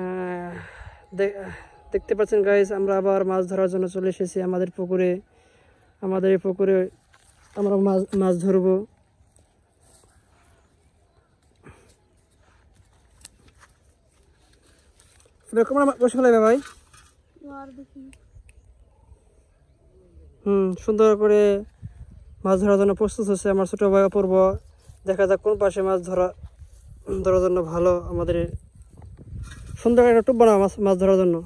আহ, দেখতে পাচ্ছেন গাইস, আমরা আবার মাছ ধরার জন্য চলে এসেছি আমাদের পুকুরে। আমাদের এই পুকুরে আমরা মাছ ধরবো। এরকম বসে ফেলাবে ভাই। সুন্দর করে মাছ ধরার জন্য প্রস্তুত হচ্ছে আমার ছোট ভাই অপূর্ব। দেখা যাক কোন পাশে মাছ ধরার জন্য ভালো। আমাদের সুন্দর একটা টোপ বানাবো মাছ ধরার জন্য।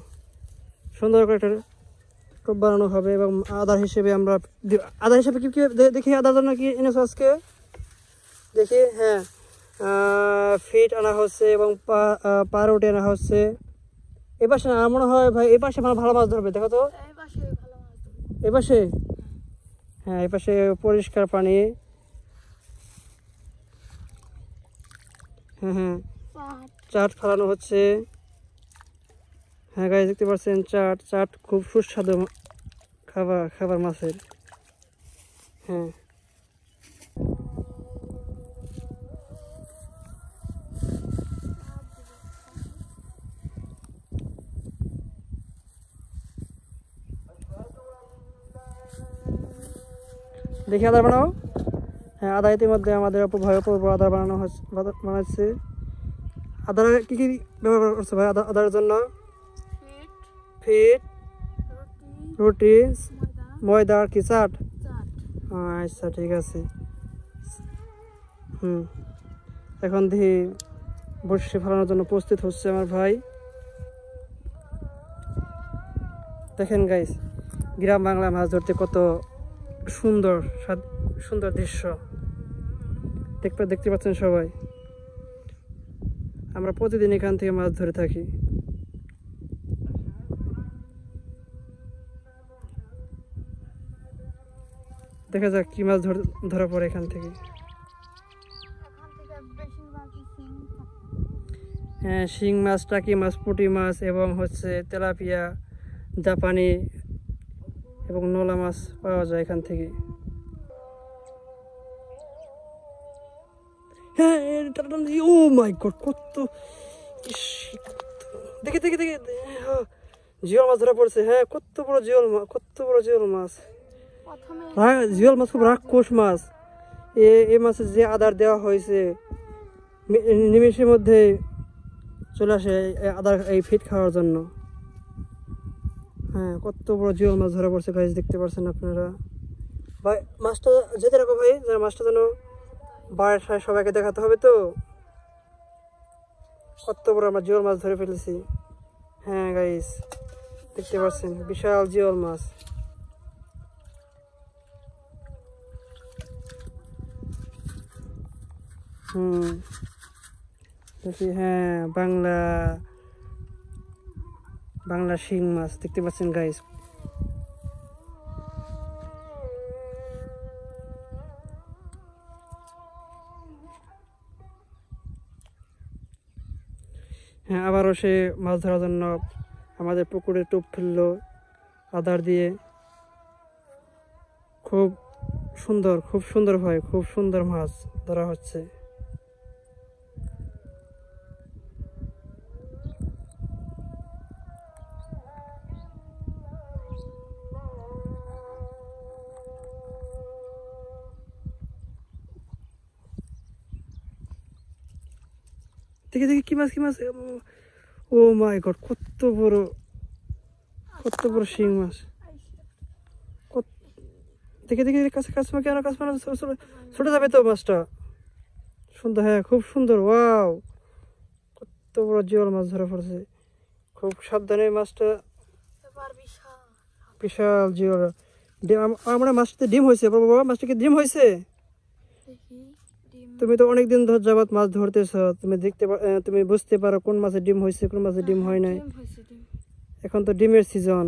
সুন্দর করে একটা টোপ বানানো হবে এবং আদার হিসেবে আমরা আদার হিসেবে কি দেখি আদার জন্য কি এনেছো আজকে দেখি। হ্যাঁ, ফিট আনা হচ্ছে এবং পাউরুটি আনা হচ্ছে। এপাশে না মনে হয় ভাই, এপাশে ভালো মাছ ধরবে, দেখো তো এপাশে। হ্যাঁ, এপাশে পরিষ্কার পানি। হ্যাঁ হ্যাঁ, চাট ফেলানো হচ্ছে। হ্যাঁ গাইস, দেখতে পাচ্ছেন চাট খুব সুস্বাদু খাবার মাছের। হ্যাঁ, দেখি আদার বানাও। হ্যাঁ, আদা ইতিমধ্যে আমাদের অপূর্ব আদা বানাচ্ছে। আদার কি কি ব্যবহার করছে ভাই আদার জন্য? ফিট, রুটি, ময়দা আর কি চাট। আচ্ছা ঠিক আছে। এখন দেখি বড়শি ফেলানোর জন্য প্রস্তুত হচ্ছে আমার ভাই। দেখেন গাইস, গ্রাম বাংলা মাছ ধরতে কত সুন্দর দৃশ্য দেখতে পাচ্ছেন সবাই। আমরা প্রতিদিন এখান থেকে মাছ ধরে থাকি। দেখা যাক কি মাছ ধরা পড়ে এখান থেকে। হ্যাঁ, শিং মাছ, টাকি মাছ, পুঁটি মাছ এবং হচ্ছে তেলাপিয়া, জাপানি এবং নোলা মাছ পাওয়া যায় এখান থেকে। হ্যাঁ, ও মাই গড, কত দেখি জিওল মাছ ধরা পড়ছে। হ্যাঁ, কত বড় জিওল মাছ। জিওল মাছ খুব রাক্ষস মাছ। এই মাছের যে আদার দেওয়া হয়েছে নিমেষের মধ্যে চলে আসে আদার এই ফিট খাওয়ার জন্য। হ্যাঁ, কত বড় জিওল মাছ ধরা পড়ছে গাইস, দেখতে পাচ্ছেন আপনারা। ভাই মাছটা যেতে রাখো ভাই, মাছটা যেন বাড়ির সবাইকে দেখাতে হবে তো। কত বড় আমরা জিওল মাছ ধরে ফেলেছি। হ্যাঁ গাইস, দেখতে পাচ্ছেন বিশাল জিওল মাছ। দেখি। হ্যাঁ, বাংলা শিং মাছ দেখতে পাচ্ছেন গাইস। হ্যাঁ, আবারও সে মাছ ধরার জন্য আমাদের পুকুরে টোপ ফেললো আদার দিয়ে। খুব সুন্দর মাছ ধরা হচ্ছে। দেখি কি মাছ। ও মাই গড, কত বড় শিং মাছ। দেখি কাছে কেন ছোট যাবে তো মাছটা। সুন্দর, হ্যাঁ খুব সুন্দর। ওয়াও, কত বড় জিওল মাছ ধরা পড়ছে। খুব সাবধানে মাছটা, বিশাল জিওল। আমরা মাছটাতে ডিম হয়েছে বাবা, মাছটা কি ডিম হয়েছে? তুমি তো অনেকদিন যাবত মাছ ধরতেছ, তুমি বুঝতে পারো কোন মাছের ডিম হয়েছে কোন মাছের ডিম হয় নাই। এখন তো ডিমের সিজন।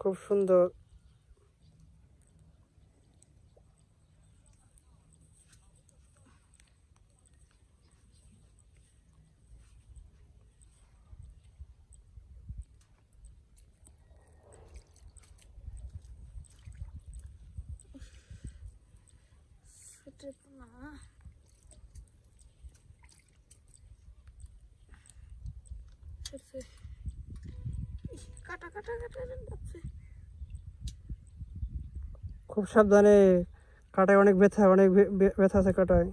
খুব সুন্দর। ছাড়ছে। কাটা কাটা কাটা যাচ্ছে। খুব সাবধানে, কাটায় অনেক ব্যথা, অনেক ব্যথা আছে কাটায়।